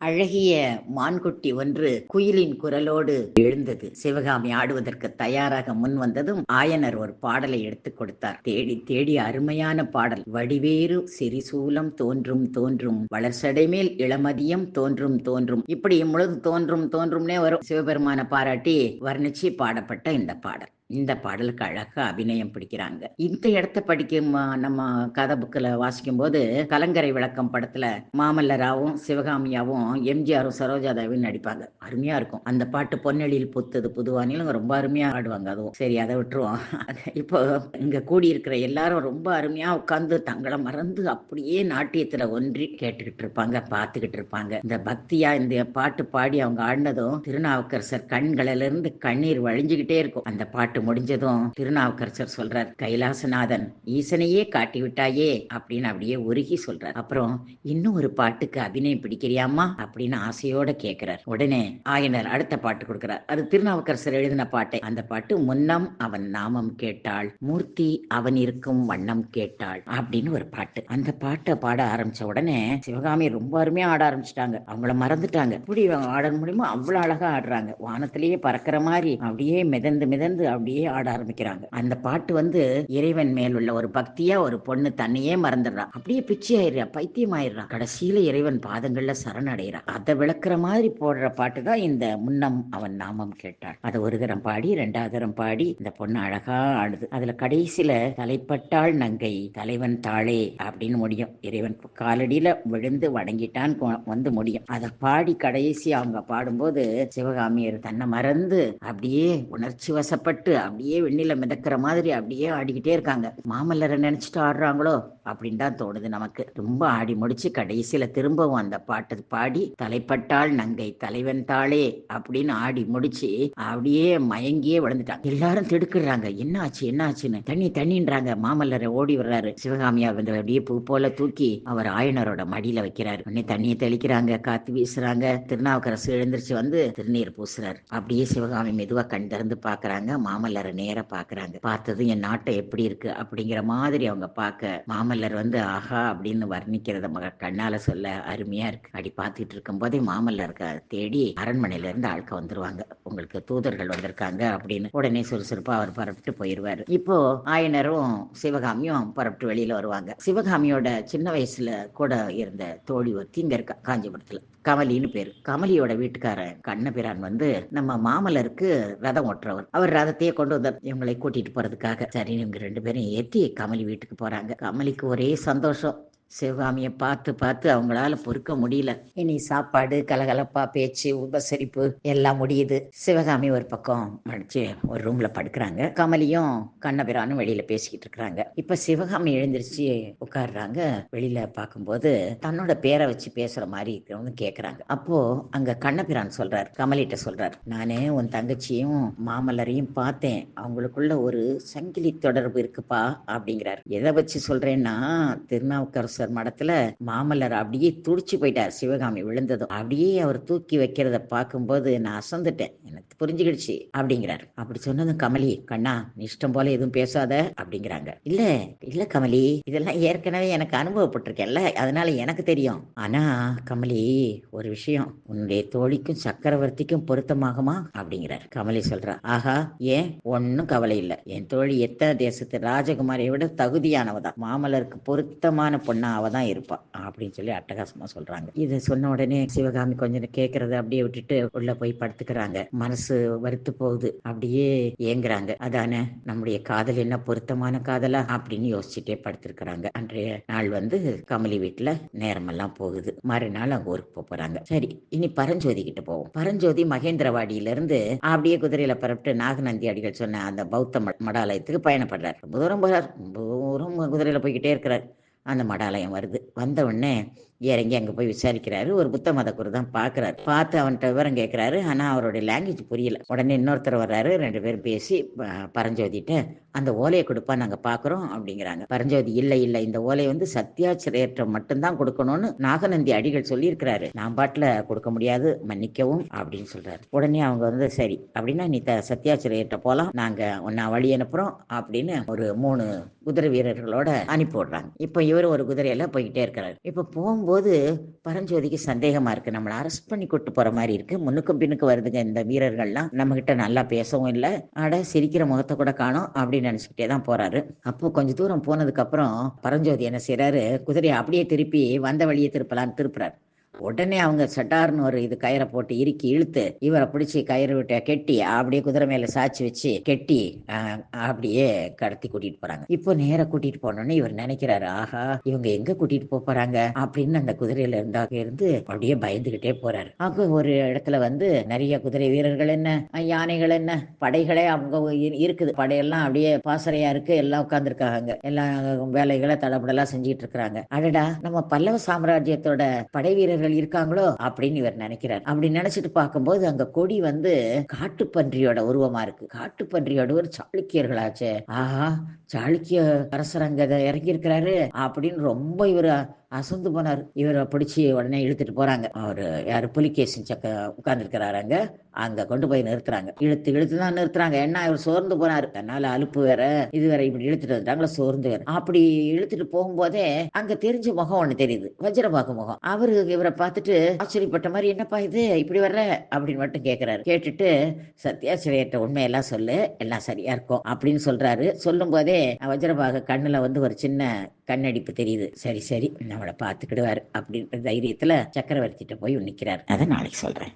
அழகிய மான்குட்டி ஒன்று குயிலின் குரலோடு எழுந்தது. சிவகாமி ஆடுவதற்கு தயாராக முன் வந்ததும் ஆயனர் ஒரு பாடலை எடுத்துக் கொடுத்தார். தேடி தேடி அருமையான பாடல். வடிவேறு சிறிசூலம் தோன்றும் தோன்றும் வளர்சடைமேல் இளமதியம் தோன்றும் தோன்றும். இப்படி முழுது தோன்றும் தோன்றும்னே வரும். சிவபெருமான பாராட்டி வர்ணிச்சு பாடப்பட்ட இந்த பாடல். இந்த பாடலுக்கு அழகா அபிநயம் பிடிக்கிறாங்க. இந்த இடத்த படிக்கும் நம்ம கதை புக்கில் வாசிக்கும் போது கலங்கரை விளக்கம் படத்துல மாமல்லராவும் சிவகாமியாவும் எம்ஜிஆரும் சரோஜாதாவும் நடிப்பாங்க. அருமையா இருக்கும் அந்த பாட்டு. பொன்னெழில் புத்தது புதுவானிலும் ரொம்ப அருமையா ஆடுவாங்க. அதுவும் சரி, அதை விட்டுருவோம். இப்போ இங்க கூடியிருக்கிற எல்லாரும் ரொம்ப அருமையா உட்கார்ந்து தங்களை மறந்து அப்படியே நாட்டியத்துல ஒன்றி கேட்டுக்கிட்டு இருப்பாங்க, பார்த்துக்கிட்டு இருப்பாங்க. இந்த பக்தியா இந்த பாட்டு பாடி அவங்க ஆடினதும் திருநாவுக்கரசர் கண்களிலிருந்து கண்ணீர் வழிஞ்சுக்கிட்டே இருக்கும். அந்த பாட்டு முடிஞ்சதும் திருநாவுக்கரசர் சொல்றார், கைலாசநாதன் ஈசனையே காட்டி விட்டாயே அப்படின்னு அப்படியே உருகி சொல்றார். அப்புறம் இன்னும் ஒரு பாட்டுக்கு அபிநயம் பிடிக்கிறியாமா அப்படின்னு ஆசையோட கேட்கிறார். உடனே ஆயனர் அடுத்த பாட்டு கொடுக்கிறார். அது திருநாவுக்கரசர் எழுதின பாட்டை. அந்த பாட்டு முன்னம் அவன் நாமம் கேட்டாள், மூர்த்தி அவன் இருக்கும் வண்ணம் கேட்டாள் அப்படின்னு ஒரு பாட்டு. அந்த பாட்டை பாட ஆரம்பிச்ச உடனே சிவகாமி ரொம்ப அருமையா ஆட ஆரம்பிச்சிட்டாங்க. அவங்கள மறந்துட்டாங்க. இப்படி ஆட முடியுமோ அவ்வளவு அழகா ஆடுறாங்க. வானத்திலேயே பறக்கிற மாதிரி அப்படியே மிதந்து மிதந்து அப்படியே ஆட ஆரம்பிக்கிறாங்க. அந்த பாட்டு இறைவன் மேல் உள்ள ஒரு பக்தியா ஒரு பொண்ணு தன்னையே மறந்துடுறா. அப்படியே பிச்சை ஆயிடுறா, பைத்தியம் ஆயிடுறா. கடைசியில இறைவன் பாதங்கள்ல சரணடைறா. அதை விளக்குற மாதிரி போடுற பாட்டு தான் இந்த முன்னம் அவன் நாமம் கேட்டாள். அதை ஒரு தரம் பாடி ரெண்டாவது தரம் பாடி இந்த பொண்ணு அழகா ஆடுது. அதுல கடைசியில தலைப்பட்டாள் நங்கை தலைவன் தாளே அப்படின்னு முடியும். இறைவன் காலடியில விழுந்து வணங்கிட்டான் முடியும். அதை பாடி கடைசி அவங்க பாடும்போது சிவகாமியர் தன்னை மறந்து அப்படியே உணர்ச்சி வசப்பட்டு அப்படியே வெண்ணில மிதக்கிற மாதிரி அப்படியே ஆடிக்கிட்டே இருக்காங்க. மாமல்லரை நினைச்சிட்டு ஆடுறாங்களோ அப்படின்னு தான் தோணுது நமக்கு. ரொம்ப ஆடி முடிச்சு கடைசியில திரும்பவும் அந்த பாட்டு பாடி தலைப்பட்டாள் நங்கை தலைவன் தாளே அப்படின்னு ஆடி முடிச்சு அப்படியே மயங்கியே விழுந்துட்டாங்க. எல்லாரும் திடுக்குறாங்க. என்ன ஆச்சு என்ன ஆச்சுன்னு. தண்ணி தண்ணின்றாங்க. மாமல்லரை ஓடி வர்றாரு. சிவகாமியா அப்படியே பூ போல தூக்கி அவர் ஆயனரோட மடியில வைக்கிறாரு. உடனே தண்ணியை தெளிக்கிறாங்க, காத்து வீசுறாங்க. திருநாவுக்கரசு எழுந்திருச்சு திருநீர் பூசுறாரு. அப்படியே சிவகாமி மெதுவா கண் திறந்து பாக்குறாங்க. மாமல்லரை நேர பாக்குறாங்க. பார்த்தது என் நாட்டை எப்படி இருக்கு அப்படிங்கிற மாதிரி அவங்க பார்க்க மாமல்லர் ஆஹா அப்படின்னு வர்ணிக்கிறத கண்ணால சொல்ல அருமையா இருக்கு. அப்படி பார்த்துட்டு இருக்கும் போதே மாமல்லருக்கு தேடி அரண்மனையில இருந்து ஆட்க வந்துருவாங்க. உங்களுக்கு தூதர்கள் வந்திருக்காங்க அப்படின்னு. உடனே சுறுசுறுப்பா அவர் பரப்பிட்டு போயிருவாரு. இப்போ ஆயனரும் சிவகாமியும் பரப்பிட்டு வெளியில வருவாங்க. சிவகாமியோட சின்ன வயசுல கூட இருந்த தோழி ஒருத்தி இங்க இருக்கா காஞ்சிபுரத்துல. கமலின்னு பேரு. கமலியோட வீட்டுக்காரன் கண்ணபிரான் நம்ம மாமல்லருக்கு ரதம் ஓட்டுறவர். அவர் ரதத்தையே கொண்டு வந்தார் இவங்களை கூட்டிட்டு போறதுக்காக. சரி, இவங்க 2 பேரும் ஏற்றி கமலி வீட்டுக்கு போறாங்க. கமலிக்கு ஒரே சந்தோஷம். சிவகாமியை பார்த்து பார்த்து அவங்களால பொறுக்க முடியல. இனி சாப்பாடு கலகலப்பா பேச்சு உபசரிப்பு எல்லாம் முடியுது. சிவகாமி ஒரு பக்கம் படிச்சு ஒரு ரூம்ல படுக்கிறாங்க. கமலியும் கண்ணபிரானும் வெளியில பேசிக்கிட்டு இருக்கிறாங்க. இப்ப சிவகாமி எழுந்திருச்சு உட்காடுறாங்க. வெளியில பார்க்கும்போது தன்னோட பேரை வச்சு பேசுற மாதிரி இருக்கிறவங்க கேட்கறாங்க. அப்போ அங்க கண்ணபிரான் சொல்றார், கமலிட்ட சொல்றார், நானே உன் தங்கச்சியும் மாமல்லரையும் பார்த்தேன். அவங்களுக்குள்ள ஒரு சங்கிலி தொடர்பு இருக்குப்பா அப்படிங்கிறார். எதை வச்சு சொல்றேன்னா, திருநாவுக்கரசர் மடத்துல மாமல்லர் அப்படியே துடிச்சு போயிட்டார். சிவகாமி விழுந்ததும் அப்படியே அவர் தூக்கி வைக்கிறத பார்க்கும்போது நான் அசந்துட்டேன், எனக்கு புரிஞ்சுக்கிடுச்சு அப்படிங்கிறார். அப்படி சொன்னதும் கமலி, கண்ணா நீ இஷ்டம் போல எதுவும் பேசாத அப்படிங்கிறாங்க. இல்ல இல்ல கமலி, இதெல்லாம் ஏற்கனவே எனக்கு அனுபவப்பட்டிருக்கேன்ல, அதனால எனக்கு தெரியும். ஆனா கமலி, ஒரு விஷயம் உன்னுடைய தோழிக்கும் சக்கரவர்த்திக்கும் பொருத்தமாகுமா அப்படிங்கிறார். கமலி சொல்றா, ஆஹா, ஏன் ஒன்னும் கவலை இல்லை. என் தோழி எத்தனை தேசத்து ராஜகுமாரியை விட தகுதியானவதான். மாமல்லருக்கு பொருத்தமான பொண்ணா அவதான் இருப்பா அப்படின்னு சொல்லி அட்டகாசமா சொல்றாங்க. இதை சொன்ன உடனே சிவகாமி கொஞ்சம் கேட்கறத அப்படியே விட்டுட்டு உள்ள போய் படுத்துக்கிறாங்க. மனசு வருத்து போகுது. அப்படியே ஏங்குறாங்க. அதானே நம்முடைய காதல் என்ன பொருத்தமான காதலா அப்படின்னு யோசிச்சுட்டே படுத்திருக்கிறாங்க. அன்றைய நாள் கமலி வீட்டுல நேரமெல்லாம் போகுது. மறுநாள் அவங்க ஊருக்கு போறாங்க. சரி, இனி பரஞ்சோதி கிட்ட போவோம். பரஞ்சோதி மகேந்திரவாடியில இருந்து அப்படியே குதிரையில பரப்பிட்டு நாகநந்தி அடிகள் சொன்ன அந்த பௌத்த மடாலயத்துக்கு பயணப்படுறார். ரொம்ப தூரம் போறார். ரொம்ப தூரம் குதிரையில போய்கிட்டே இருக்கிறார். அந்த மடாலயம் வருது. வந்த உடனே இறங்கி அங்கே போய் விசாரிக்கிறாரு. ஒரு புத்த மத குரு தான் பார்க்குறாரு. பார்த்து அவன்கிட்ட விவரம் கேட்குறாரு. ஆனால் அவருடைய லாங்குவேஜ் புரியல. உடனே இன்னொருத்தர் வர்றாரு. 2 பேரும் பேசி பரஞ்சோதிட்ட அந்த ஓலையை கொடுப்பா, நாங்கள் பார்க்குறோம் அப்படிங்கிறாங்க. பரஞ்சோதி, இல்லை இல்லை, இந்த ஓலையை சத்தியாசிரேற்றம் மட்டும்தான் கொடுக்கணும்னு நாகநந்தி அடிகள் சொல்லியிருக்கிறாரு. நான் பாட்டில் கொடுக்க முடியாது, மன்னிக்கவும் அப்படின்னு சொல்றாரு. உடனே அவங்க சரி அப்படின்னா நீ சத்தியாசிரேற்ற போலாம், நாங்கள் உன்னை வழி அனுப்புகிறோம் அப்படின்னு ஒரு 3 குதிரை வீரர்களோட அனுப்பி விடுறாங்க. இப்போ இவர் ஒரு குதிரையில போய்கிட்டே இருக்கிறாரு. இப்போ போகும்போது போகும்போது பரஞ்சோதிக்கு சந்தேகமா இருக்கு. நம்மள அரெஸ்ட் பண்ணி கூட்டு போற மாரி இருக்கு. முன்னுக்கும் பின்னுக்கும் வருதுங்க இந்த வீரர்கள்லாம். நம்மகிட்ட நல்லா பேசவும் இல்ல. அட சிரிக்கிற முகத்த கூட காணோம் அப்படின்னு நினைச்சுக்கிட்டே தான் போறாரு. அப்போ கொஞ்ச தூரம் போனதுக்கு அப்புறம் பரஞ்சோதி என்ன செய்றாரு, குதிரைய அப்படியே திருப்பி வந்த வழியே திருப்பலான்னு திருப்புறாரு. உடனே அவங்க சட்டார்ன்னு ஒரு இது கயிறை போட்டு இறுக்கி இழுத்து இவரை பிடிச்சி கயிறு விட்ட கெட்டி அப்படியே குதிரை மேல சாய்ச்சி வச்சு கெட்டி அப்படியே கடத்தி கூட்டிட்டு போறாங்க. இப்போ நேரா கூட்டிட்டு போனோடனே இவர் நினைக்கிறாரு, ஆஹா இவங்க எங்க கூட்டிட்டு போறாங்க அப்படின்னு அந்த குதிரையில இருந்து அப்படியே பயந்துகிட்டே போறாரு. அங்க ஒரு இடத்துல வந்து நிறைய குதிரை வீரர்கள் என்ன, யானைகள் என்ன, படைகளே அவங்க இருக்குது. படையெல்லாம் அப்படியே பாசறையா இருக்கு, எல்லாம் உட்கார்ந்துருக்காங்க. எல்லாம் வேலைகளை தடபுடலா செஞ்சிட்டு இருக்கிறாங்க. அடடா நம்ம பல்லவ சாம்ராஜ்யத்தோட படை வீரர்கள் இருக்காங்களோ அப்படின்னு இவர் நினைக்கிறார். அப்படி நினைச்சிட்டு பார்க்கும்போது அங்க கொடி வந்து காட்டுப்பன்றியோட உருவமா இருக்கு. காட்டுப்பன்றியோட ஒரு சாளுக்கியர்களாச்சே, ஆஹா சாளுக்கிய அரசர் அங்க இறங்கி இருக்கிறாரு அப்படின்னு ரொம்ப இவர் அசந்து போனார். இவரை பிடிச்சி உடனே இழுத்துட்டு போறாங்க. அவரு யாரு புலிகேசி சக்க உட்கார்ந்து இருக்கிறாரு அங்க. அங்க கொண்டு போய் நிறுத்துறாங்க. இழுத்து தான் நிறுத்துறாங்க. ஏன்னா இவர் சோர்ந்து போனாரு. தன்னால அலுப்பு வேற, இது வேற, இப்படி இழுத்துட்டு வந்துட்டாங்களா, சோர்ந்து வேற. அப்படி இழுத்துட்டு போகும்போதே அங்க தெரிஞ்ச முகம் ஒண்ணு தெரியுது, வஜ்ரபாகு முகம். அவரு இவரை பார்த்துட்டு ஆச்சரியப்பட்ட மாதிரி, என்னப்பா இது இப்படி வர்ற அப்படின்னு மட்டும் கேட்கிறாரு. கேட்டுட்டு சத்யாசிரியர்கிட்ட உண்மையெல்லாம் சொல்லு, எல்லாம் சரியா இருக்கும் அப்படின்னு சொல்றாரு. சொல்லும் போதே வஜ்ரபாகு கண்ணுல வந்து ஒரு சின்ன கண்ணடிப்பு தெரியுது. சரி நம்மளை பார்த்துக்கிடுவாரு அப்படின்ற தைரியத்துல சக்கரவர்த்திட்ட போய் நிக்கிறாரு. அதை நாளைக்கு சொல்றேன்.